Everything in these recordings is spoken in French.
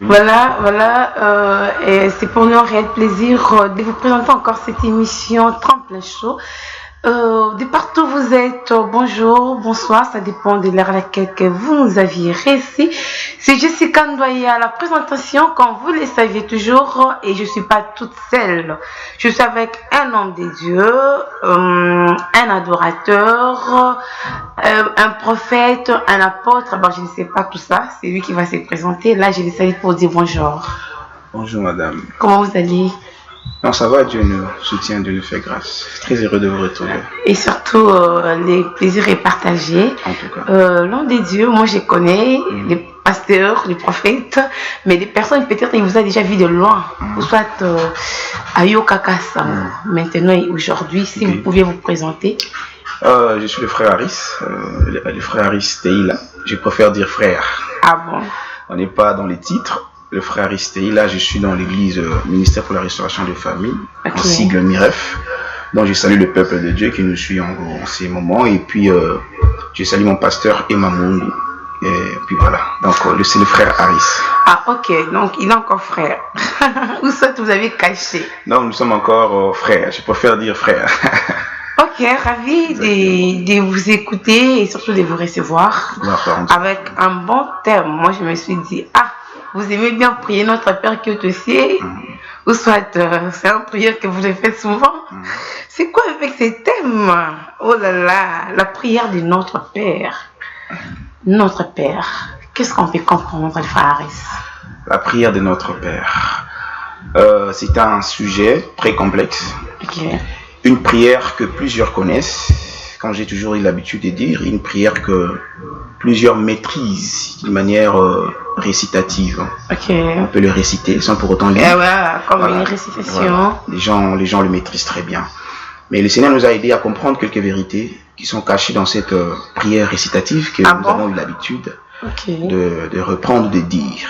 Et c'est pour nous un réel plaisir de vous présenter encore cette émission Tremplin Show. De partout où vous êtes, bonjour, bonsoir, ça dépend de l'heure à laquelle que vous nous aviez réussi. C'est Jessica Ndoye à la présentation, comme vous le saviez toujours, et je ne suis pas toute seule. Je suis avec un homme de Dieu, un adorateur, un prophète, un apôtre. Bon, je ne sais pas tout ça, c'est lui qui va se présenter. Là, je l'ai salué pour dire bonjour. Bonjour madame. Comment vous allez? Non, ça va, Dieu nous soutient, Dieu nous fait grâce. Très heureux de vous retrouver. Et surtout, les plaisirs est partagé. En tout cas. L'homme des dieux, moi je connais les pasteurs, les prophètes, mais des personnes peut-être il vous a déjà vu de loin, ou soit à Yokakasa, maintenant et aujourd'hui, si vous pouviez vous présenter. Je suis le frère Harris, le frère Harris Teila. Je préfère dire frère. Ah bon? On n'est pas dans les titres. Le frère Harris Teila, je suis dans l'église ministère pour la restauration des familles, en sigle MIREF. Donc je salue le peuple de Dieu qui nous suit en ces moments. Et puis je salue mon pasteur Emma Mungu. Et puis voilà, donc c'est le frère Harris. Ah ok, donc il est encore frère. Ou ça vous avez caché? Non, nous sommes encore frères, je préfère dire frère. Ok, ravi de vous écouter et surtout de vous recevoir avec un bon thème. Moi je me suis dit, vous aimez bien prier notre Père qui est au ciel, ou soit c'est une prière que vous le faites souvent. C'est quoi avec ces thèmes? Oh là là, la prière de notre Père. Notre Père. Qu'est-ce qu'on peut comprendre, frère Harris? La prière de notre Père. C'est un sujet très complexe. Une prière que plusieurs connaissent. Comme j'ai toujours eu l'habitude de dire, une prière que plusieurs maîtrisent d'une manière récitative. On peut le réciter sans pour autant lire. Comme une récitation. Les gens le maîtrisent très bien. Mais le Seigneur nous a aidé à comprendre quelques vérités qui sont cachées dans cette prière récitative que nous avons eu l'habitude de reprendre, de dire.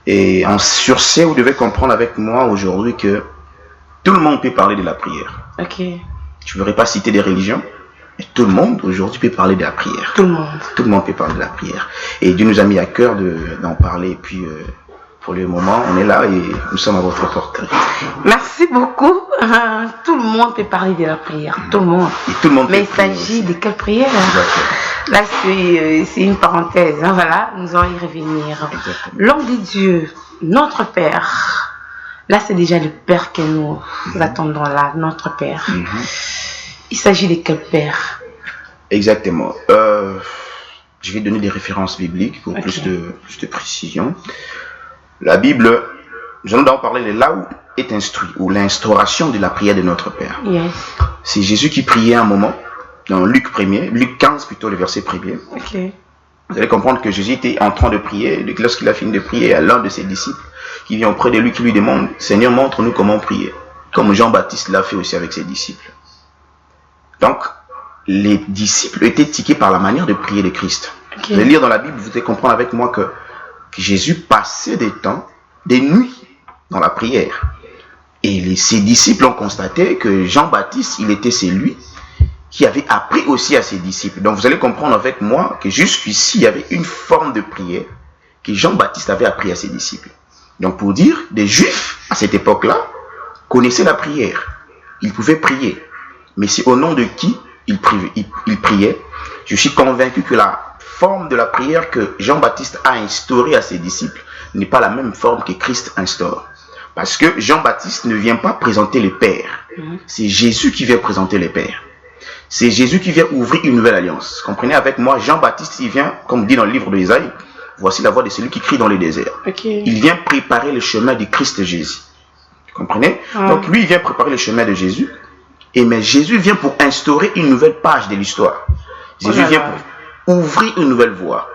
Et sur ce, vous devez comprendre avec moi aujourd'hui que tout le monde peut parler de la prière. Je ne voudrais pas citer des religions. Et tout le monde aujourd'hui peut parler de la prière. Tout le monde. Tout le monde peut parler de la prière. Et Dieu nous a mis à cœur d'en parler. Et puis, pour le moment, on est là et nous sommes à votre portée. Merci beaucoup. Tout le monde peut parler de la prière. Tout le monde. Et tout le monde. Mais il s'agit de quelle prière? Là, c'est une parenthèse. Voilà, nous allons y revenir. L'homme de Dieu, notre Père. Là, c'est déjà le Père que nous attendons là, notre Père. Il s'agit de quel Père? Exactement. Je vais donner des références bibliques pour plus de précision. La Bible, nous allons d'abord parler de là où est instruit, ou l'instauration de la prière de notre Père. C'est Jésus qui priait un moment, dans Luc 15 plutôt, le verset 1er. Vous allez comprendre que Jésus était en train de prier, et lorsqu'il a fini de prier, à l'un de ses disciples qui vient auprès de lui, qui lui demande, Seigneur, montre-nous comment prier, comme Jean-Baptiste l'a fait aussi avec ses disciples. Donc, les disciples étaient tiqués par la manière de prier de Christ. Vous allez lire dans la Bible, vous allez comprendre avec moi que Jésus passait des temps, des nuits dans la prière. Et ses disciples ont constaté que Jean-Baptiste, il était celui qui avait appris aussi à ses disciples. Donc, vous allez comprendre avec moi que jusqu'ici, il y avait une forme de prière que Jean-Baptiste avait appris à ses disciples. Donc, pour dire, des Juifs, à cette époque-là, connaissaient la prière. Ils pouvaient prier. Mais c'est au nom de qui il priait. Je suis convaincu que la forme de la prière que Jean-Baptiste a instaurée à ses disciples n'est pas la même forme que Christ instaure. Parce que Jean-Baptiste ne vient pas présenter le Père. C'est Jésus qui vient présenter le Père. C'est Jésus qui vient ouvrir une nouvelle alliance. Comprenez avec moi, Jean-Baptiste, il vient, comme dit dans le livre de Isaïe, voici la voix de celui qui crie dans le désert. Il vient préparer le chemin du Christ Jésus. Vous comprenez? Donc lui, il vient préparer le chemin de Jésus. Mais Jésus vient pour instaurer une nouvelle page de l'histoire. Jésus vient pour ouvrir une nouvelle voie.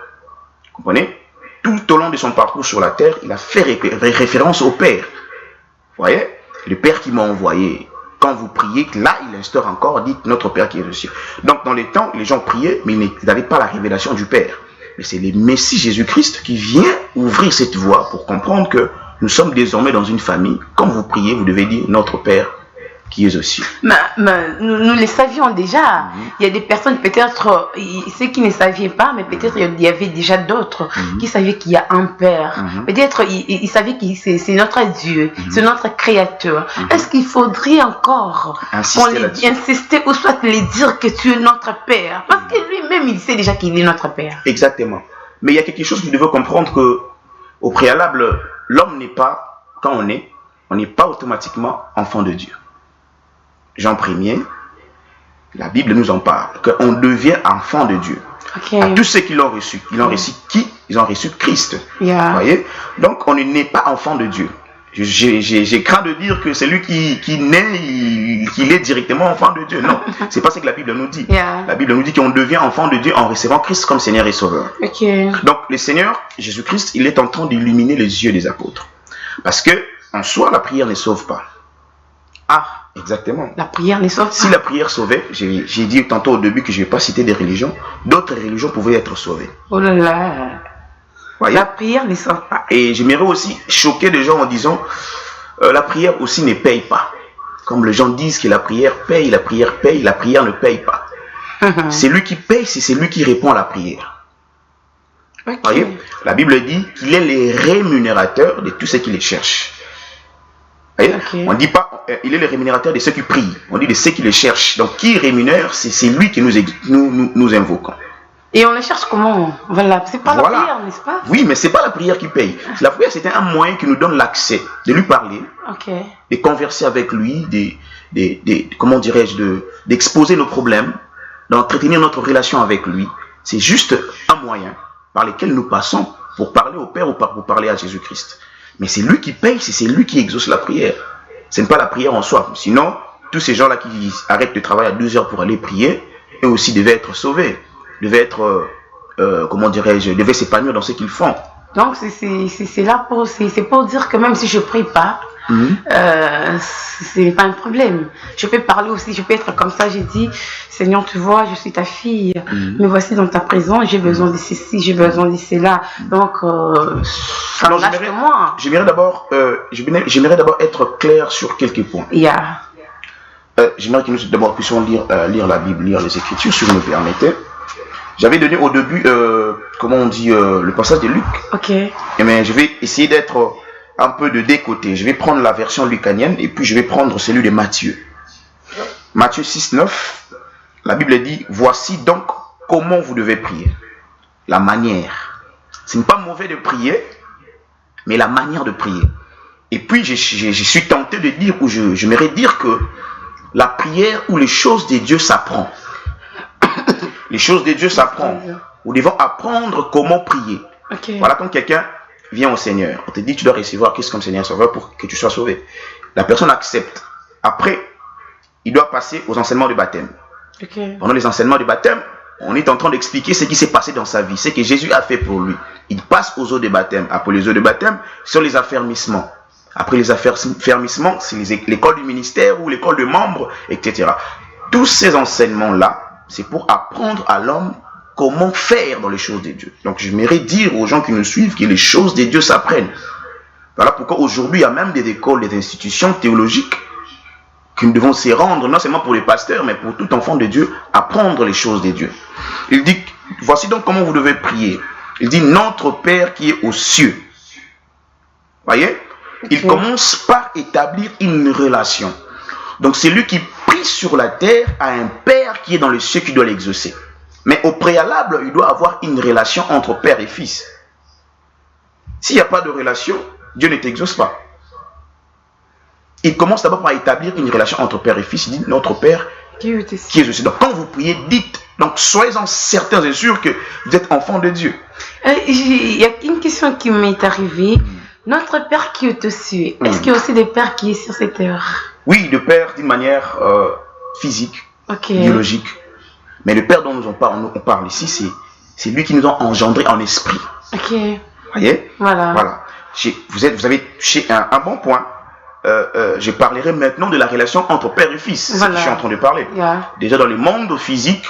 Vous comprenez? Tout au long de son parcours sur la terre, il a fait référence au Père. Vous voyez? Le Père qui m'a envoyé. Quand vous priez, là, il instaure encore, dites notre Père qui est au ciel. Donc, dans les temps, les gens priaient, mais ils n'avaient pas la révélation du Père. Mais c'est le Messie Jésus-Christ qui vient ouvrir cette voie pour comprendre que nous sommes désormais dans une famille. Quand vous priez, vous devez dire notre Père qui es aux cieux. Mais nous les savions déjà. Il y a des personnes, peut-être, ceux qui ne savaient pas, mais peut-être il y avait déjà d'autres qui savaient qu'il y a un Père. Peut-être ils savaient que c'est notre Dieu, c'est notre Créateur. Est-ce qu'il faudrait encore insister ou soit les dire que tu es notre Père? Parce que lui-même, il sait déjà qu'il est notre Père. Exactement. Mais il y a quelque chose que vous devez comprendre que, au préalable, l'homme n'est pas, quand on n'est pas automatiquement enfant de Dieu. Jean 1er, la Bible nous en parle, qu'on devient enfant de Dieu. À tous ceux qui l'ont reçu. Ils ont reçu qui? Ils ont reçu Christ. Vous voyez? Donc, on ne naît pas enfant de Dieu. J'ai craint de dire que celui qui naît, qu'il est directement enfant de Dieu. Non, c'est pas ce que la Bible nous dit. La Bible nous dit qu'on devient enfant de Dieu en recevant Christ comme Seigneur et Sauveur. Donc, le Seigneur, Jésus-Christ, il est en train d'illuminer les yeux des apôtres. Parce que, en soi, la prière ne sauve pas. Exactement. La prière ne sauve pas. Si la prière sauvait, j'ai dit tantôt au début que je ne vais pas citer des religions, d'autres religions pouvaient être sauvées. Oh là là. Voyez? La prière ne sauve pas. Et j'aimerais aussi choquer les gens en disant la prière aussi ne paye pas. Comme les gens disent que la prière paye, la prière ne paye pas. C'est lui qui paye, c'est lui qui répond à la prière. Voyez? La Bible dit qu'il est le rémunérateur de tous ceux qui les cherchent. On ne dit pas il est le rémunérateur de ceux qui prient, on dit de ceux qui le cherchent. Donc qui rémunère, c'est lui que nous invoquons. Et on le cherche comment? Voilà, c'est pas la prière, n'est-ce pas? Oui, mais c'est pas la prière qui paye. La prière, c'était un moyen qui nous donne l'accès de lui parler, de converser avec lui, comment dirais-je, d'exposer nos problèmes, d'entretenir notre relation avec lui. C'est juste un moyen par lequel nous passons pour parler au Père ou pour parler à Jésus-Christ. Mais c'est lui qui paye, c'est lui qui exauce la prière. Ce n'est pas la prière en soi. Sinon, tous ces gens-là qui arrêtent de travailler à 2 heures pour aller prier, eux aussi devaient être sauvés. Devaient être, comment dirais-je, devaient s'épanouir dans ce qu'ils font. Donc, c'est là pour dire que même si je ne prie pas, c'est pas un problème. Je peux parler aussi, je peux être comme ça. J'ai dit, Seigneur, tu vois, je suis ta fille, me voici dans ta présence, j'ai besoin de ceci, j'ai besoin de cela. Donc, ça me lâche de moi. J'aimerais d'abord être clair sur quelques points. J'aimerais que nous d'abord puissions lire la Bible, lire les Écritures, si vous me permettez. J'avais donné au début, comment on dit, le passage de Luc. Et bien, je vais essayer d'être un peu de décoté. Je vais prendre la version lucanienne et puis je vais prendre celui de Matthieu. Matthieu 6, 9, la Bible dit, voici donc comment vous devez prier. La manière. Ce n'est pas mauvais de prier, mais la manière de prier. Et puis, je suis tenté de dire, ou j'aimerais dire que la prière ou les choses de Dieu s'apprend. Les choses de Dieu s'apprennent. Nous devons apprendre comment prier. Voilà, quand quelqu'un vient au Seigneur, on te dit tu dois recevoir Christ comme Seigneur Sauveur pour que tu sois sauvé. La personne accepte. Après, il doit passer aux enseignements de baptême. Pendant les enseignements de baptême, on est en train d'expliquer ce qui s'est passé dans sa vie, ce que Jésus a fait pour lui. Il passe aux eaux de baptême. Après les eaux de baptême, sur les affermissements. Après les affermissements, c'est l'école du ministère ou l'école de membres, etc. Tous ces enseignements-là, c'est pour apprendre à l'homme comment faire dans les choses de Dieu. Donc, j'aimerais dire aux gens qui nous suivent que les choses de Dieu s'apprennent. Voilà pourquoi aujourd'hui, il y a même des écoles, des institutions théologiques que nous devons s'y rendre, non seulement pour les pasteurs, mais pour tout enfant de Dieu, apprendre les choses de Dieu. Il dit, voici donc comment vous devez prier. Il dit, notre Père qui est aux cieux. Voyez? Il commence par établir une relation. Donc, celui qui prie sur la terre a un Père qui est dans les cieux qui doit l'exaucer. Mais au préalable, il doit avoir une relation entre Père et Fils. S'il n'y a pas de relation, Dieu ne t'exauce pas. Il commence d'abord par établir une relation entre Père et Fils. Il dit, notre Père qui est aux cieux. Donc, quand vous priez, dites. Donc, soyez-en certains et sûrs que vous êtes enfant de Dieu. Il y a une question qui m'est arrivée. Notre Père qui est aux cieux, est-ce qu'il y a aussi des pères qui sont sur cette terre? Oui, le Père d'une manière physique, biologique. Mais le Père dont nous on parle ici, c'est lui qui nous a engendrés en esprit. Voyez? Voilà. Vous avez touché un bon point. Je parlerai maintenant de la relation entre Père et Fils. C'est ce que je suis en train de parler. Déjà dans le monde physique,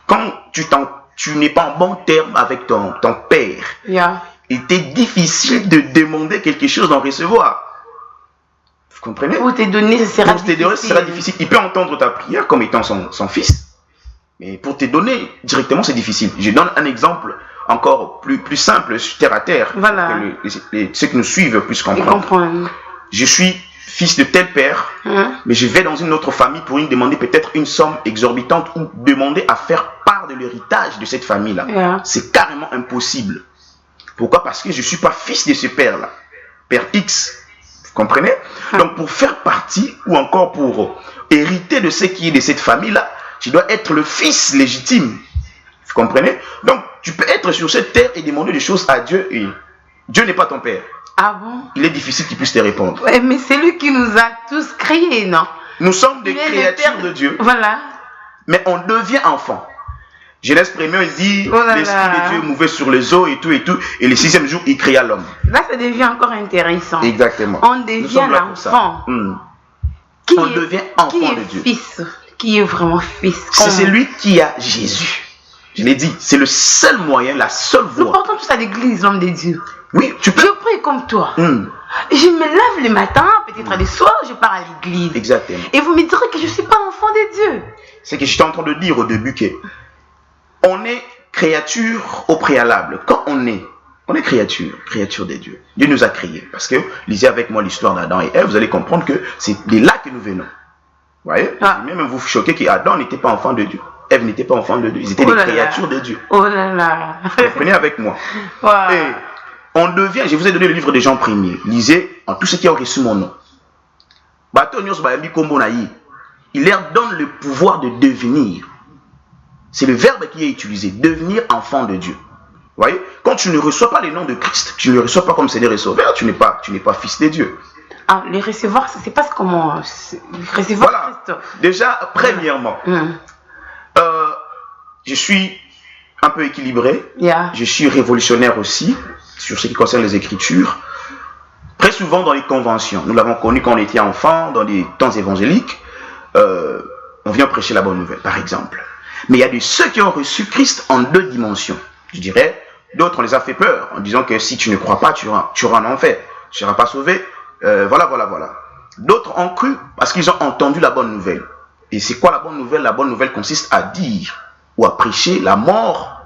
quand tu n'es pas en bon terme avec ton Père, il t'est difficile de demander quelque chose d'en recevoir. comprenez? Pour te donner, ce sera difficile. Il peut entendre ta prière comme étant son fils. Mais pour te donner directement, c'est difficile. Je donne un exemple encore plus simple, terre à terre. Voilà. Ceux qui nous suivent puissent comprendre. Je suis fils de tel père, mais je vais dans une autre famille pour lui demander peut-être une somme exorbitante ou demander à faire part de l'héritage de cette famille-là. C'est carrément impossible. Pourquoi? Parce que je ne suis pas fils de ce père-là. Père X. Vous comprenez? Donc pour faire partie ou encore pour hériter de ce qui est de cette famille-là, je dois être le fils légitime. Vous comprenez? Donc tu peux être sur cette terre et demander des choses à Dieu et Dieu n'est pas ton père. Ah bon? Il est difficile qu'il puisse te répondre. Ouais, mais c'est lui qui nous a tous créés, non? Nous sommes des créatures de Dieu. Voilà. Mais on devient enfant. Genèse 1, il dit, l'Esprit de Dieu mouvait sur les eaux et tout. Et le 6e jour, il créa l'homme. Là, ça devient encore intéressant. Exactement. On devient l'enfant. On devient enfant de Dieu. Fils. Qui est vraiment fils? C'est celui qui a Jésus. Je l'ai dit, c'est le seul moyen, la seule voie. Nous portons tous à l'église, l'homme de Dieu. Oui, tu peux. Je prie comme toi. Je me lève le matin, peut-être le soir, je pars à l'église. Exactement. Et vous me direz que je ne suis pas l'enfant de Dieu. C'est que j'étais en train de dire au début que on est créature au préalable. Quand on est créature de Dieu. Dieu nous a créés. Parce que, lisez avec moi l'histoire d'Adam et Ève, vous allez comprendre que c'est de là que nous venons. Vous voyez? Même vous vous choquez qu'Adam n'était pas enfant de Dieu. Ève n'était pas enfant de Dieu. Ils étaient des créatures de Dieu. Oh là là. Comprenez avec moi. Et on devient, je vous ai donné le livre des gens premiers. Lisez en tout ce qui a reçu mon nom. Il leur donne le pouvoir de devenir. C'est le verbe qui est utilisé. Devenir enfant de Dieu. Vous voyez? Quand tu ne reçois pas le nom de Christ, tu ne le reçois pas comme Seigneur et Sauveur, tu n'es pas fils de Dieu. Ah, les recevoir, ça ne sait pas comment. Recevoir voilà. Christ. Déjà, premièrement, je suis un peu équilibré. Je suis révolutionnaire aussi, sur ce qui concerne les Écritures. Très souvent dans les conventions, nous l'avons connu quand on était enfant, dans les temps évangéliques, on vient prêcher la bonne nouvelle, par exemple. Mais il y a de ceux qui ont reçu Christ en 2 dimensions. Je dirais, d'autres on les a fait peur, en disant que si tu ne crois pas, tu auras en enfer, tu ne seras pas sauvé. Voilà. D'autres ont cru parce qu'ils ont entendu la bonne nouvelle. Et c'est quoi la bonne nouvelle? La bonne nouvelle consiste à dire ou à prêcher la mort,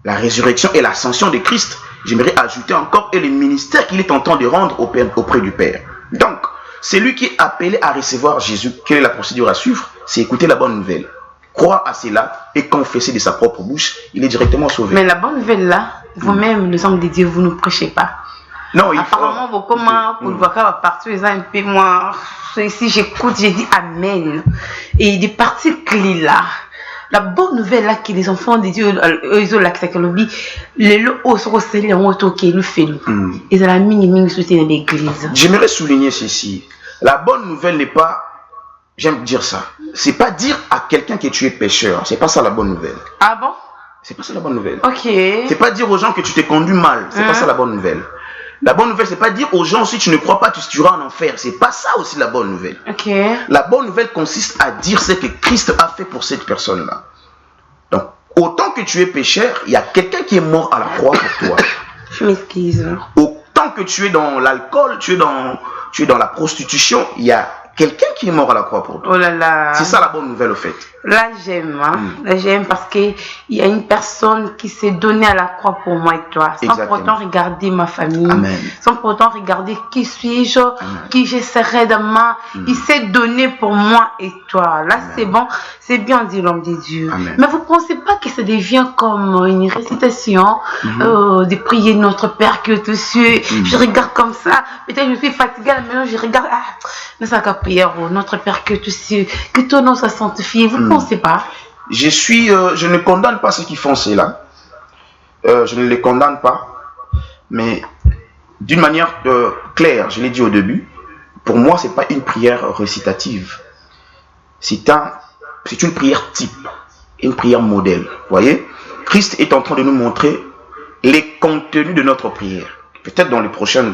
la résurrection et l'ascension de Christ. J'aimerais ajouter encore et le ministère qu'il est en train de rendre auprès du Père. Donc, celui qui est appelé à recevoir Jésus, quelle est la procédure à suivre? C'est écouter la bonne nouvelle. Croire à cela et confesser de sa propre bouche, il est directement sauvé. Mais la bonne nouvelle là, vous-même, les hommes de Dieu, vous ne prêchez pas. Non, apparemment, vos commandes, pour le voir partout, ils ont un peu moins. Si j'écoute, j'ai dit Amen. Et des parties clés là. La bonne nouvelle là que les enfants de Dieu, ils ont l'accès à l'objet, les lots au ciel, ont toqué, nous fait nous. Ils ont la mini soutien dans l'église. J'aimerais souligner ceci. La bonne nouvelle n'est pas, j'aime dire ça, c'est pas dire à quelqu'un que tu es pécheur. C'est pas ça la bonne nouvelle. Ah bon? C'est pas ça la bonne nouvelle. Ok. C'est pas dire aux gens que tu t'es conduit mal. C'est pas ça la bonne nouvelle. La bonne nouvelle, c'est pas dire aux gens si tu ne crois pas, tu iras en enfer. C'est pas ça aussi la bonne nouvelle. Ok. La bonne nouvelle consiste à dire ce que Christ a fait pour cette personne-là. Donc, autant que tu es pécheur, il y a quelqu'un qui est mort à la croix pour toi. Je m'excuse. Autant que tu es dans l'alcool, tu es dans la prostitution, il y a quelqu'un qui est mort à la croix pour toi. Oh là là. C'est ça la bonne nouvelle au fait. Là j'aime, Là j'aime parce qu'il y a une personne qui s'est donnée à la croix pour moi et toi, sans pour autant regarder ma famille, Amen. Sans pour autant regarder qui suis-je, qui je serai demain. Il s'est donné pour moi et toi. Là c'est bon, c'est bien dit l'homme de Dieu. Amen. Mais vous ne pensez pas que ça devient comme une récitation de prier notre Père qui est aux cieux. Je regarde comme ça, peut-être je suis fatiguée, maintenant je regarde, mais ça prière, notre Père que tu sais, que ton nom soit sanctifié. Vous ne pensez pas? Je ne condamne pas ceux qui font cela. Je ne les condamne pas. Mais d'une manière claire, je l'ai dit au début, pour moi, ce n'est pas une prière récitative. C'est une prière type, une prière modèle. Vous voyez? Christ est en train de nous montrer les contenus de notre prière. Peut-être dans les prochaines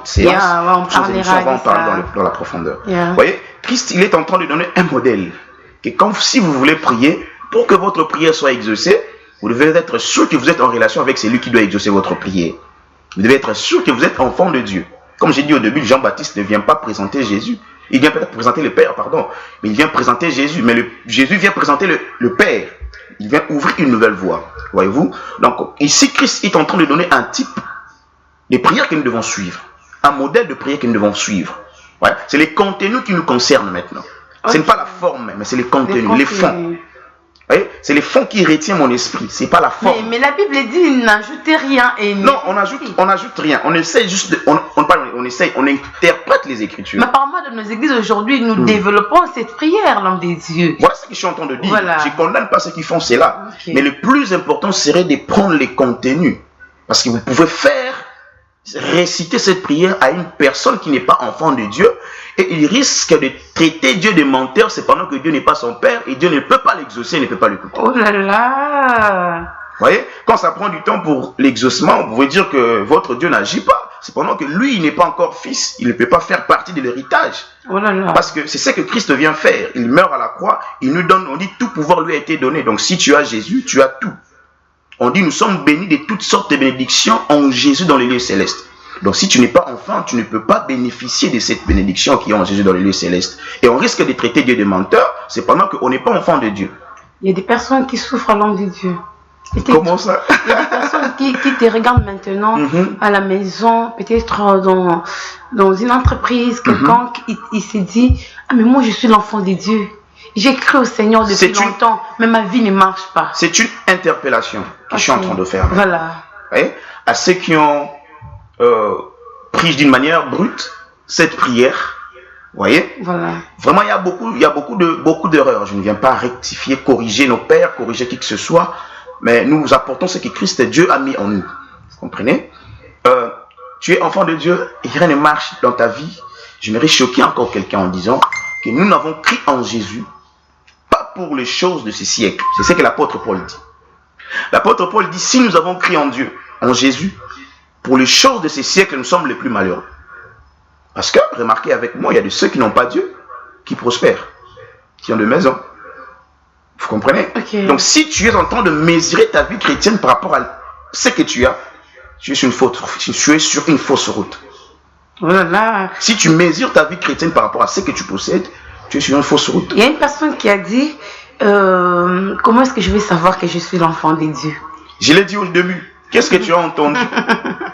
séances, on va en parler dans la profondeur. Vous voyez, Christ, il est en train de donner un modèle. Que si vous voulez prier, pour que votre prière soit exaucée, vous devez être sûr que vous êtes en relation avec celui qui doit exaucer votre prière. Vous devez être sûr que vous êtes enfant de Dieu. Comme j'ai dit au début, Jean-Baptiste ne vient pas présenter Jésus. Il vient peut-être présenter le Père, pardon. Mais il vient présenter Jésus. Mais Jésus vient présenter le Père. Il vient ouvrir une nouvelle voie. Voyez-vous? Donc, ici, Christ est en train de donner un type de prière que nous devons suivre. Un modèle de prière que nous devons suivre. Ouais. C'est les contenus qui nous concernent maintenant. Okay. Ce n'est pas la forme, mais c'est les contenus, les fonds. C'est les fonds qui retiennent mon esprit, c'est pas la forme. Mais la Bible dit n'ajoutez rien. Non, on ajoute rien. On essaie juste de, on interprète les Écritures. Mais apparemment, dans nos églises aujourd'hui, nous développons cette prière, l'homme des dieux. Voilà ce que je suis en train de dire. Voilà. Je ne condamne pas ceux qui font cela. Okay. Mais le plus important serait de prendre les contenus. Parce que vous pouvez réciter cette prière à une personne qui n'est pas enfant de Dieu. Et il risque de traiter Dieu de menteur, cependant que Dieu n'est pas son Père et Dieu ne peut pas l'exaucer, ne peut pas l'écouter. Oh là là! Vous voyez, quand ça prend du temps pour l'exaucement, vous pouvez dire que votre Dieu n'agit pas. Cependant que lui, il n'est pas encore fils, il ne peut pas faire partie de l'héritage. Oh là là. Parce que c'est ce que Christ vient faire. Il meurt à la croix, il nous donne, on dit tout pouvoir lui a été donné. Donc si tu as Jésus, tu as tout. On dit nous sommes bénis de toutes sortes de bénédictions en Jésus dans les lieux célestes. Donc si tu n'es pas enfant, tu ne peux pas bénéficier de cette bénédiction qui est en Jésus dans les lieux célestes. Et on risque de traiter Dieu de menteur, cependant qu'on n'est pas enfant de Dieu. Il y a des personnes qui souffrent à l'homme de Dieu. Comment ça? Il y a des personnes qui te regardent maintenant à la maison, peut-être dans une entreprise, quelqu'un il s'est dit « Ah mais moi je suis l'enfant de Dieu. J'ai cru au Seigneur depuis longtemps, mais ma vie ne marche pas. » C'est une interpellation que je suis en train de faire. Voilà. Ouais? À ceux qui ont pris d'une manière brute cette prière, vous voyez, voilà. Vraiment il y a beaucoup d'erreurs. Je ne viens pas rectifier, corriger nos pères, corriger qui que ce soit, mais nous vous apportons ce que Christ Dieu a mis en nous. Vous comprenez? Tu es enfant de Dieu et rien ne marche dans ta vie. J'aimerais choquer encore quelqu'un en disant que nous n'avons cru en Jésus pas pour les choses de ce siècle. C'est ce que l'apôtre Paul dit. L'apôtre Paul dit, si nous avons cru en Dieu, en Jésus, pour les choses de ces siècles, nous sommes les plus malheureux. Parce que, remarquez avec moi, il y a de ceux qui n'ont pas Dieu, qui prospèrent, qui ont de maisons. Vous comprenez? Okay. Donc, si tu es en train de mesurer ta vie chrétienne par rapport à ce que tu as, tu es sur une fausse route. Voilà. Si tu mesures ta vie chrétienne par rapport à ce que tu possèdes, tu es sur une fausse route. Il y a une personne qui a dit, comment est-ce que je vais savoir que je suis l'enfant de Dieu? Je l'ai dit au début. Qu'est-ce que tu as entendu?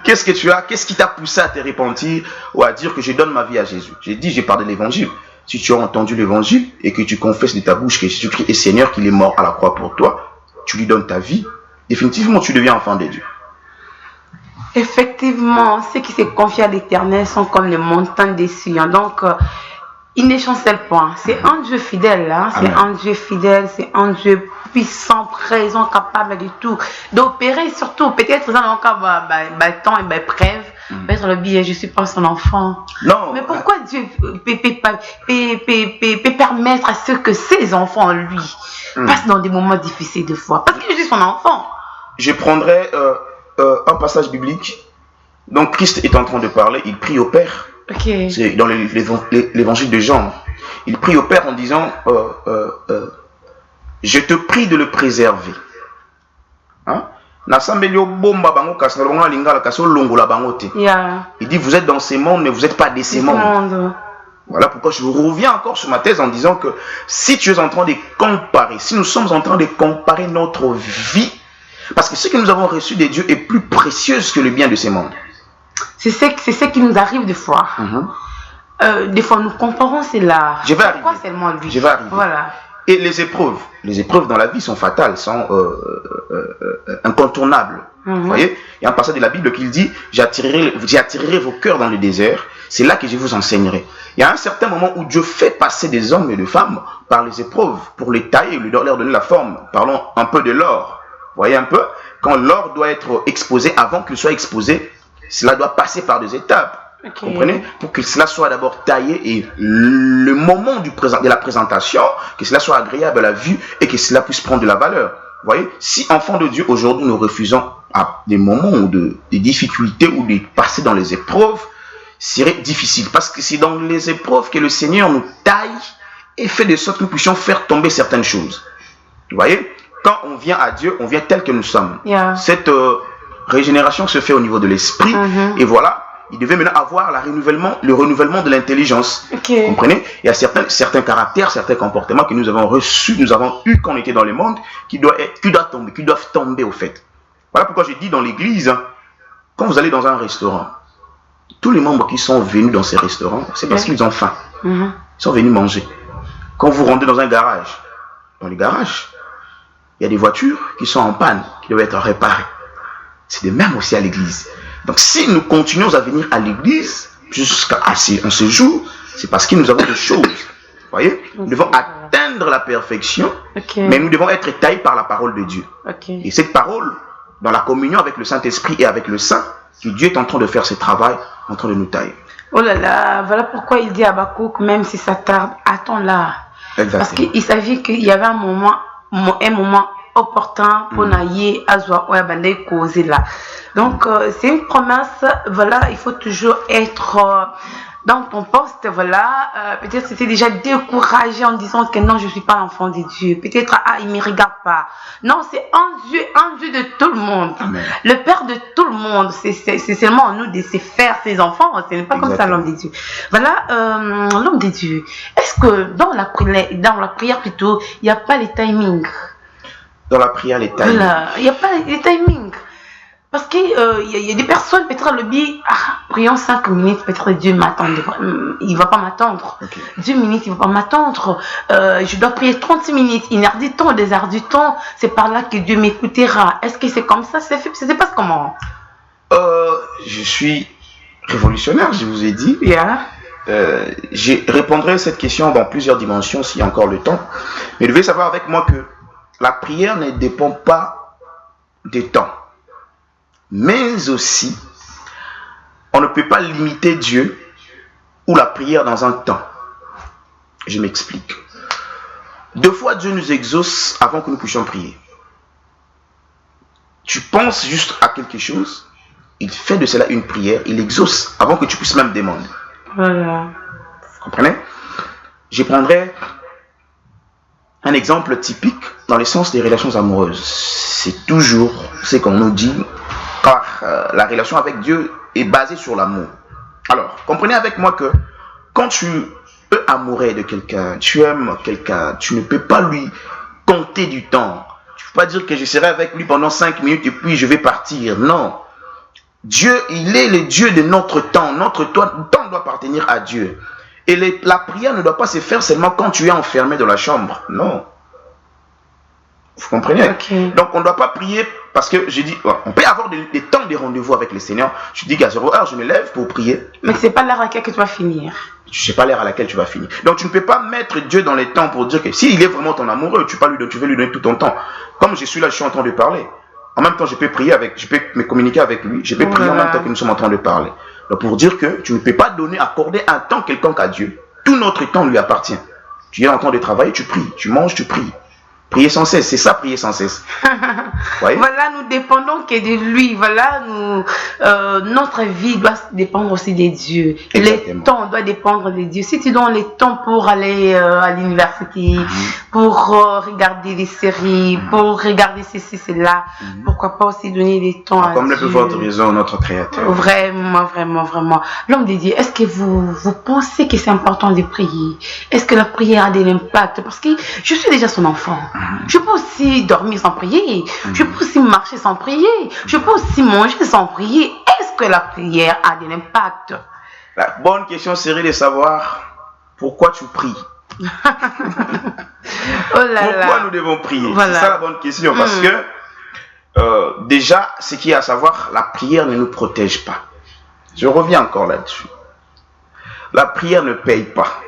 Qu'est-ce qui t'a poussé à te repentir ou à dire que je donne ma vie à Jésus? J'ai parlé de l'évangile. Si tu as entendu l'évangile et que tu confesses de ta bouche que Jésus-Christ est Seigneur, qu'il est mort à la croix pour toi, tu lui donnes ta vie, définitivement tu deviens enfant de Dieu. Effectivement, ceux qui se confient à l'Éternel sont comme les montagnes des Sion. Donc, il ne chancelle point. C'est un Dieu fidèle, hein? C'est un Dieu fidèle, c'est un Dieu puissant, présent, capable de tout, d'opérer surtout, peut-être dans le cas temps et preuve, peut-être le billet, je suis pas son enfant. Non. Mais pourquoi Dieu peut permettre à ce que ses enfants, lui, passent dans des moments difficiles de foi? Parce que je suis son enfant. Je prendrai un passage biblique. Donc Christ est en train de parler, il prie au Père. Okay. C'est dans l'évangile de Jean. Il prie au Père en disant je te prie de le préserver. Hein? Il dit vous êtes dans ces mondes mais vous n'êtes pas de ces mondes. Voilà pourquoi je reviens encore sur ma thèse en disant que si tu es en train de comparer, si nous sommes en train de comparer notre vie, parce que ce que nous avons reçu de Dieu est plus précieux que le bien de ces mondes. C'est ce qui nous arrive des fois. Des fois nous comparons cela. Je vais arriver. Pourquoi seulement lui? Je vais arriver. Voilà. Et les épreuves dans la vie sont fatales, sont incontournables. Vous voyez, il y a un passage de la Bible qui dit j'attirerai vos cœurs dans le désert, c'est là que je vous enseignerai. Il y a un certain moment où Dieu fait passer des hommes et des femmes par les épreuves pour les tailler, leur donner la forme. Parlons un peu de l'or. Vous voyez un peu, quand l'or doit être exposé, avant qu'il soit exposé, cela doit passer par des étapes. Okay. Vous comprenez? Pour que cela soit d'abord taillé et le moment de la présentation, que cela soit agréable à la vue et que cela puisse prendre de la valeur. Vous voyez? Si enfants de Dieu, aujourd'hui nous refusons à des moments où des difficultés ou de passer dans les épreuves, serait difficile. Parce que c'est dans les épreuves que le Seigneur nous taille et fait de sorte que nous puissions faire tomber certaines choses. Vous voyez? Quand on vient à Dieu, on vient tel que nous sommes. Yeah. Cette régénération se fait au niveau de l'esprit. Et voilà. il devait maintenant avoir le renouvellement de l'intelligence. Okay. Vous comprenez? Il y a certains caractères, certains comportements que nous avons reçus, nous avons eu quand on était dans le monde, qui doivent tomber au fait. Voilà pourquoi je dis dans l'église, quand vous allez dans un restaurant, tous les membres qui sont venus dans ces restaurants, c'est parce qu'ils ont faim. Ils sont venus manger. Quand vous rentrez dans un garage, dans les garages, il y a des voitures qui sont en panne, qui doivent être réparées. C'est de même aussi à l'église. Donc si nous continuons à venir à l'église jusqu'à ce jour, c'est parce que nous avons des choses. Vous voyez? Nous devons atteindre la perfection, mais nous devons être taillés par la parole de Dieu. Et cette parole, dans la communion avec le Saint-Esprit et avec le Saint, que Dieu est en train de faire ce travail, en train de nous tailler. Oh là là, voilà pourquoi il dit à Habakkuk, même si ça tarde, attends-là. Parce qu'il savait qu'il y avait un moment opportun pour naïe Azwa Oyabande causer là. Donc c'est une promesse, voilà, il faut toujours être dans ton poste, voilà. Peut-être c'était déjà découragé en disant que non, je ne suis pas l'enfant de Dieu. Peut-être il ne me regarde pas. Non, c'est un Dieu de tout le monde. Amen. Le Père de tout le monde. C'est seulement à nous de se faire ses enfants. Ce n'est pas comme ça l'homme de Dieu. Voilà, l'homme de Dieu. Est-ce que dans la prière plutôt, il n'y a pas les timings? Dans la prière, les timings. Voilà, il n'y a pas les timings. Parce qu'il y a des personnes, peut-être le dit, prions 5 minutes, peut-être Dieu m'attend. Il ne va pas m'attendre. 10 minutes, il ne va pas m'attendre. Je dois prier 30 minutes. Une heure du temps, 2 heures du temps. C'est par là que Dieu m'écoutera. Est-ce que c'est comme ça? Ça se passe comment? Je suis révolutionnaire, je vous ai dit. Yeah. Je répondrai à cette question dans plusieurs dimensions s'il y a encore le temps. Mais vous devez savoir avec moi que la prière ne dépend pas des temps. Mais aussi, on ne peut pas limiter Dieu ou la prière dans un temps. Je m'explique. 2 fois, Dieu nous exauce avant que nous puissions prier. Tu penses juste à quelque chose, il fait de cela une prière, il exauce avant que tu puisses même demander. Voilà. Vous comprenez? Je prendrai un exemple typique dans le sens des relations amoureuses. C'est toujours ce qu'on nous dit, car la relation avec Dieu est basée sur l'amour. Alors, comprenez avec moi que quand tu es amoureux de quelqu'un, tu aimes quelqu'un, tu ne peux pas lui compter du temps. Tu ne peux pas dire que je serai avec lui pendant 5 minutes et puis je vais partir. Non. Dieu, il est le Dieu de notre temps. Notre temps doit appartenir à Dieu. Et la prière ne doit pas se faire seulement quand tu es enfermé dans la chambre. Non. Vous comprenez? Donc on ne doit pas prier parce que je dis, on peut avoir des temps de rendez-vous avec le Seigneur. Je dis qu'à 0 heure, je me lève pour prier. Mais ce n'est pas l'heure à laquelle tu vas finir. Je ne sais pas l'heure à laquelle tu vas finir. Donc tu ne peux pas mettre Dieu dans les temps pour dire que s'il est vraiment ton amoureux, tu veux lui donner tout ton temps. Comme je suis là, je suis en train de parler. En même temps, je peux prier je peux me communiquer avec lui. Je peux prier en même temps que nous sommes en train de parler. Donc pour dire que tu ne peux pas accorder un temps quelconque à Dieu. Tout notre temps lui appartient. Tu es en train de travailler, tu pries. Tu manges, tu pries. Prier sans cesse, c'est ça, prier sans cesse. Voilà, nous dépendons que de lui. Voilà, notre vie doit dépendre aussi de Dieu. Les temps doivent dépendre de Dieu. Si tu donnes les temps pour aller à l'université, pour regarder les séries, pour regarder ceci, cela, pourquoi pas aussi donner des temps à comme Dieu. le peut votre raison, notre Créateur. Vraiment, vraiment, vraiment. L'homme de Dieu, est-ce que vous pensez que c'est important de prier? Est-ce que la prière a de l'impact? Parce que je suis déjà son enfant. Je peux aussi dormir sans prier. Je peux aussi marcher sans prier. Je peux aussi manger sans prier. Est-ce que la prière a de l'impact? La bonne question serait de savoir pourquoi tu pries. Oh là pourquoi là. nous devons prier? Voilà. C'est ça la bonne question. Parce que déjà, ce qui est à savoir, la prière ne nous protège pas. Je reviens encore là-dessus. La prière ne paye pas.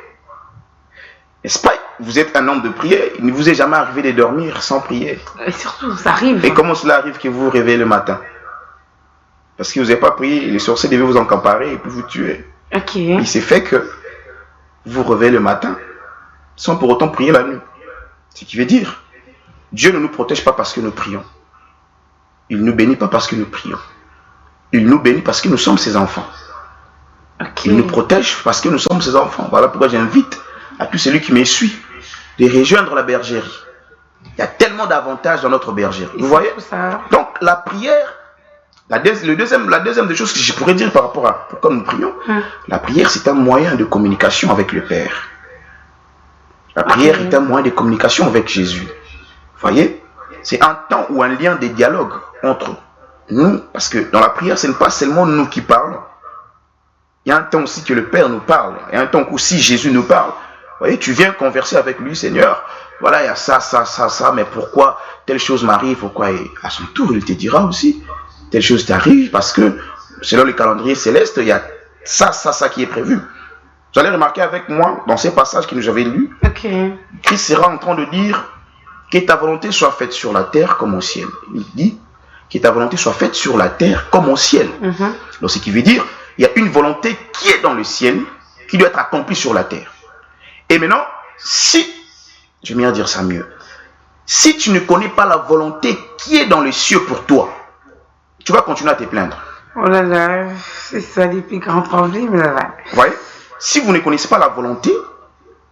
N'est-ce pas? Vous êtes un homme de prière, il ne vous est jamais arrivé de dormir sans prier. Et surtout, ça arrive. Et comment cela arrive que vous vous réveillez le matin? Parce que vous n'avez pas prié, les sorciers devaient vous emparer et puis vous tuer. Il s'est fait que vous vous réveillez le matin sans pour autant prier la nuit. Ce qui veut dire, Dieu ne nous protège pas parce que nous prions. Il ne nous bénit pas parce que nous prions. Il nous bénit parce que nous sommes ses enfants. Il nous protège parce que nous sommes ses enfants. Voilà pourquoi j'invite à tout celui qui me suit de rejoindre la bergerie. Il y a tellement d'avantages dans notre bergerie. Vous voyez? Donc la prière La deuxième des choses que je pourrais dire par rapport à pourquoi nous prions, la prière, c'est un moyen de communication avec le Père. La prière est un moyen de communication avec Jésus. Vous voyez? C'est un temps ou un lien de dialogue entre nous, parce que dans la prière, ce n'est pas seulement nous qui parlons. Il y a un temps aussi que le Père nous parle. Il y a un temps aussi Jésus nous parle. Vous voyez, tu viens converser avec lui, Seigneur. Voilà, il y a ça, mais pourquoi telle chose m'arrive? Pourquoi? Et à son tour, il te dira aussi, telle chose t'arrive, parce que selon le calendrier céleste, il y a ça qui est prévu. Vous allez remarquer avec moi, dans ces passages que nous avons lus, Christ sera en train de dire que ta volonté soit faite sur la terre comme au ciel. Il dit que ta volonté soit faite sur la terre comme au ciel. Donc, ce qui veut dire, il y a une volonté qui est dans le ciel, qui doit être accomplie sur la terre. Et maintenant, je vais bien dire ça mieux, si tu ne connais pas la volonté qui est dans les cieux pour toi, tu vas continuer à te plaindre. Oh là là, c'est ça les plus grands problèmes là. Vous voyez? Si vous ne connaissez pas la volonté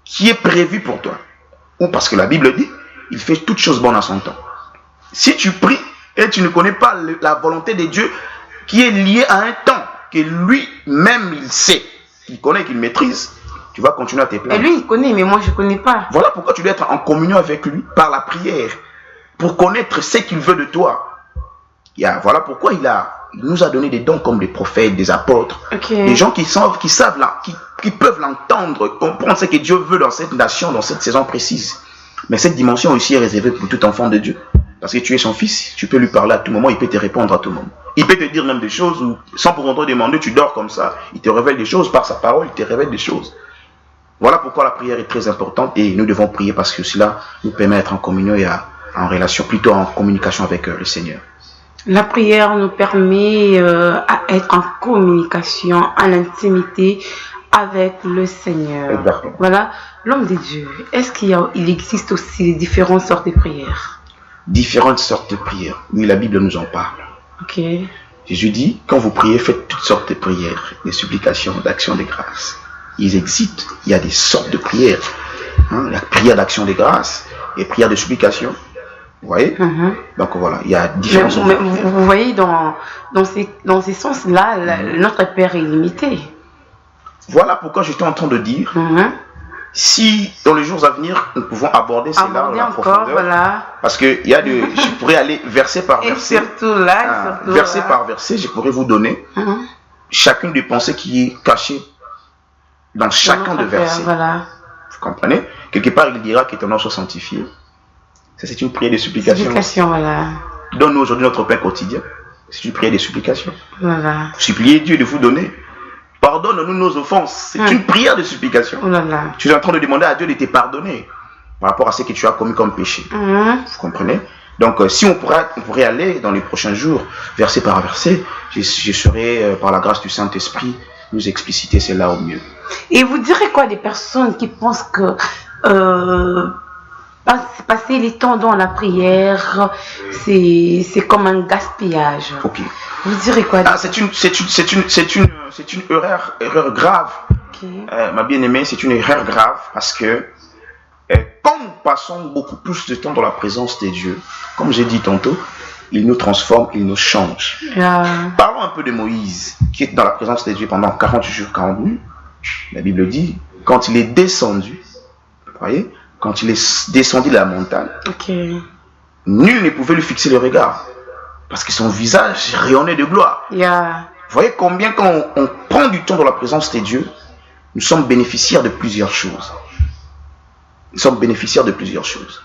qui est prévue pour toi, ou parce que la Bible dit, il fait toutes choses bonnes à son temps. Si tu pries et tu ne connais pas la volonté de Dieu qui est liée à un temps que lui-même il sait, qu'il connaît, qu'il maîtrise, tu vas continuer à te plaindre. Et lui il connaît, mais moi je ne connais pas. Voilà pourquoi tu dois être en communion avec lui par la prière, pour connaître ce qu'il veut de toi. Voilà pourquoi il nous a donné des dons comme des prophètes, des apôtres, des gens qui savent là, qui peuvent l'entendre, comprendre ce que Dieu veut dans cette nation, dans cette saison précise. Mais cette dimension aussi est réservée pour tout enfant de Dieu. Parce que tu es son fils, tu peux lui parler à tout moment, il peut te répondre à tout moment. Il peut te dire même des choses où, sans pour autant demander, tu dors comme ça. Il te révèle des choses par sa parole, il te révèle des choses. Voilà pourquoi la prière est très importante et nous devons prier parce que cela nous permet d'être en communion et en relation, plutôt en communication avec le Seigneur. La prière nous permet à être en communication, en intimité avec le Seigneur. Exactement. Voilà, l'homme de Dieu, est-ce qu'il existe aussi différentes sortes de prières? Différentes sortes de prières. Oui, la Bible nous en parle. Jésus dit, quand vous priez, faites toutes sortes de prières, des supplications, d'actions de grâce. Ils existent, il y a des sortes de prières. La prière d'action de grâce et prière de supplication. Vous voyez? Donc voilà, il y a différents sortes de prières. Vous voyez, dans ces sens-là, notre Père est limité. Voilà pourquoi j'étais en train de dire, si dans les jours à venir, nous pouvons aborder cela en profondeur, voilà. Parce que je pourrais aller verset par verset, et surtout là, verset par verset, je pourrais vous donner chacune des pensées qui est cachée dans chacun des versets. Voilà. Vous comprenez? Quelque part, il dira que ton nom soit sanctifié. Ça, c'est une prière de supplication. Voilà. Donne-nous aujourd'hui notre pain quotidien. C'est une prière de supplication. Voilà. Suppliez Dieu de vous donner. Pardonne-nous nos offenses. C'est une prière de supplication. Tu es en train de demander à Dieu de te pardonner par rapport à ce que tu as commis comme péché. Vous comprenez? Donc, si on pourrait aller dans les prochains jours, verset par verset, je serai, par la grâce du Saint-Esprit, nous expliciter cela au mieux. Et vous direz quoi des personnes qui pensent que passer les temps dans la prière, c'est comme un gaspillage? Vous direz quoi? C'est une erreur grave. Ma bien-aimée, c'est une erreur grave parce que quand nous passons beaucoup plus de temps dans la présence de Dieu, comme j'ai dit tantôt, il nous transforme, il nous change. Parlons un peu de Moïse, qui est dans la présence de Dieu pendant 40 jours, 40 nuits. La Bible dit, quand il est descendu, vous voyez, quand il est descendu de la montagne, nul ne pouvait lui fixer le regard. Parce que son visage rayonnait de gloire. Vous voyez combien quand on prend du temps dans la présence de Dieu, nous sommes bénéficiaires de plusieurs choses. Nous sommes bénéficiaires de plusieurs choses.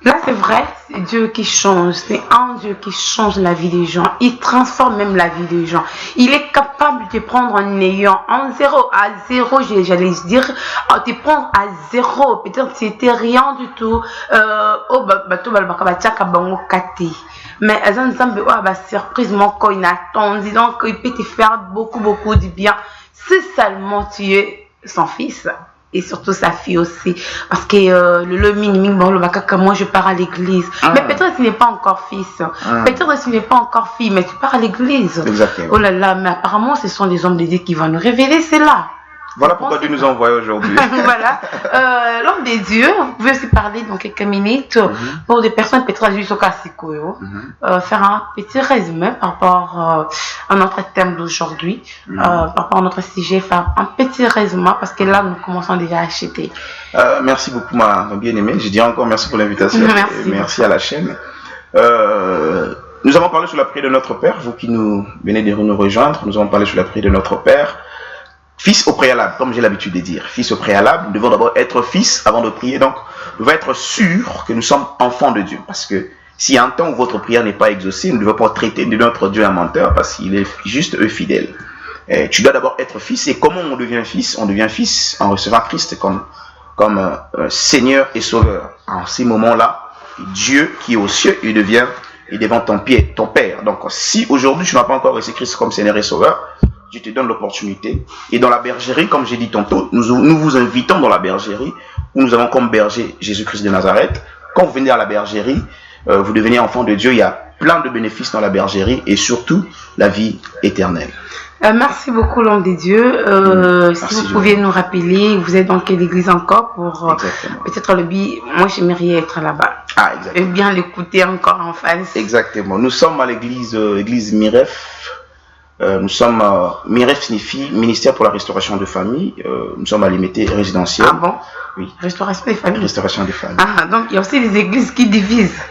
Là, c'est vrai, c'est Dieu qui change. C'est un Dieu qui change la vie des gens. Il transforme même la vie des gens. Il est capable de prendre en néant, en 0 à 0, j'allais dire, de prendre à 0. Peut-être que c'était rien du tout. Mais surprise, quand il attend, disant qu'il peut te faire beaucoup du bien. Si seulement tu es son fils. Et surtout sa fille aussi. Parce que moi je pars à l'église. Mais peut-être que tu n'es pas encore fils. Peut-être que tu n'es pas encore fille, mais tu pars à l'église. Exactement. Oh là là, mais apparemment ce sont les hommes de Dieu qui vont nous révéler cela. Voilà pourquoi Dieu nous a envoyés aujourd'hui. Voilà. L'homme des dieux, vous pouvez aussi parler dans quelques minutes pour des personnes peut-être juste au Kassikoyo, faire un petit résumé par rapport à notre thème d'aujourd'hui, par rapport à notre sujet, faire un petit résumé parce que là, nous commençons déjà à acheter. Merci beaucoup, ma bien-aimée. Je dis encore merci pour l'invitation. Merci à la chaîne. Nous avons parlé sur la prière de notre Père. Vous qui nous venez de nous rejoindre, nous avons parlé sur la prière de notre Père. Fils au préalable, comme j'ai l'habitude de dire. Fils au préalable, nous devons d'abord être fils avant de prier. Donc, nous devons être sûrs que nous sommes enfants de Dieu. Parce que s'il y a un temps où votre prière n'est pas exaucée, nous ne devons pas traiter de notre Dieu un menteur parce qu'il est juste fidèle. Et tu dois d'abord être fils. Et comment on devient fils? On devient fils en recevant Christ comme Seigneur et Sauveur. En ces moments-là, Dieu qui est aux cieux, il devient ton Père. Donc, si aujourd'hui tu n'as pas encore reçu Christ comme Seigneur et Sauveur, Dieu te donne l'opportunité. Et dans la bergerie, comme j'ai dit tantôt, nous vous invitons dans la bergerie où nous avons comme berger Jésus-Christ de Nazareth. Quand vous venez à la bergerie, vous devenez enfant de Dieu. Il y a plein de bénéfices dans la bergerie et surtout la vie éternelle. Merci beaucoup, l'homme des dieux. Si vous pouviez nous rappeler, vous êtes dans quelle église encore pour peut-être le billet. Moi, j'aimerais être là-bas. Ah, exactement. Et bien l'écouter encore en face. Exactement. Nous sommes à l'église Miref. Nous sommes, Miref signifie Ministère pour la Restauration de Famille. Nous sommes à limité résidentiel. Ah bon? Oui. Restauration des familles. Restauration des familles. Ah, donc il y a aussi des églises qui divisent.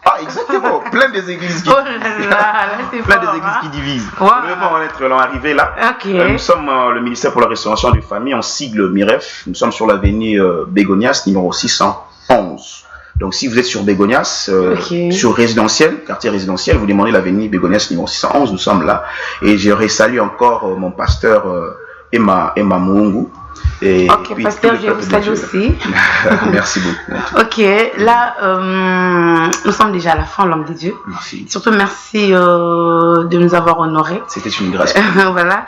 Ah, exactement. Plein des églises qui qui divisent. Wow. Nous devons être arrivés là. Okay. Nous sommes le ministère pour la restauration des familles, on sigle MIREF. Nous sommes sur l'avenue Bégonias, numéro 611. Donc si vous êtes sur Bégonias, sur résidentiel, quartier résidentiel, vous demandez l'avenue Bégonias, numéro 611, nous sommes là. Et je salue encore mon pasteur Emma Mungu. Et ok, pasteur, je vous salue aussi. Merci beaucoup. Ok, là, nous sommes déjà à la fin, l'homme de Dieu. Merci. Surtout, merci de nous avoir honorés. C'était une grâce. Voilà.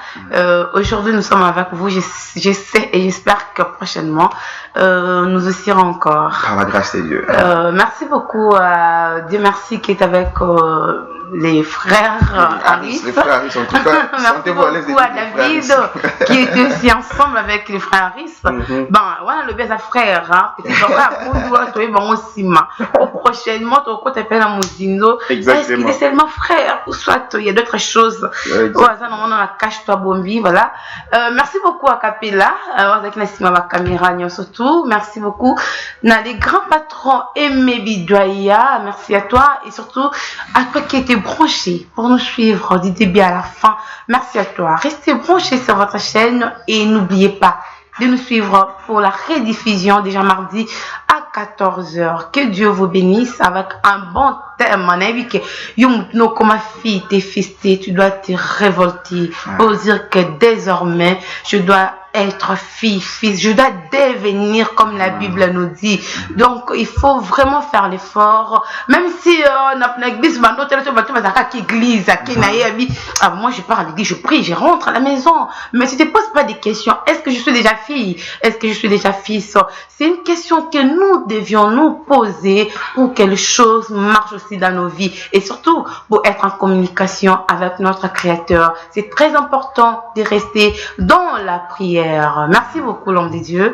Aujourd'hui, nous sommes avec vous. Je sais et j'espère que prochainement, nous aussi serons encore. Par la grâce de Dieu. Merci beaucoup. Dieu merci qui est avec les frères Harris. Les frères Harris, en tout cas. Merci beaucoup à David qui était aussi ensemble avec les frères Harris. Bon, voilà le bel frère. Prochainement, tu vas t'appeler à Mozindo. Est-ce qu'il est seulement frère ou soit il y a d'autres choses? Voilà. Merci beaucoup à Capella. Surtout. Merci beaucoup. Les grands patrons Aimé Bidoya. Merci à toi et surtout à toi qui était branché pour nous suivre du début à la fin. Merci à toi. Restez branchés sur votre chaîne et n'oubliez pas de nous suivre pour la rediffusion déjà mardi à 14h. Que Dieu vous bénisse avec un bon thème. Mon avis que comme fille t'es festé, tu dois te révolter pour dire que désormais je dois être fils, je dois devenir comme la Bible nous dit. Donc il faut vraiment faire l'effort, même si on a une église, moi je pars à l'église, je prie, je rentre à la maison, mais tu ne te poses pas des questions. Est-ce que je suis déjà fille? Est-ce que je suis déjà fils? C'est une question que nous devions nous poser pour que les choses marchent aussi dans nos vies et surtout pour être en communication avec notre Créateur. C'est très important de rester dans la prière. Merci beaucoup, l'homme de Dieu.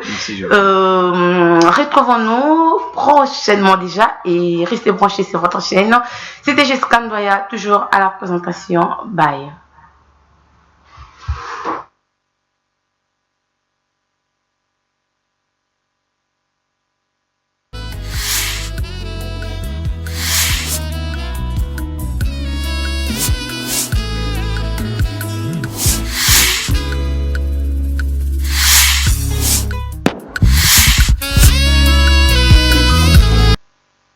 Retrouvons-nous prochainement déjà et restez branchés sur votre chaîne. C'était Jessica Ndoya, toujours à la présentation. Bye.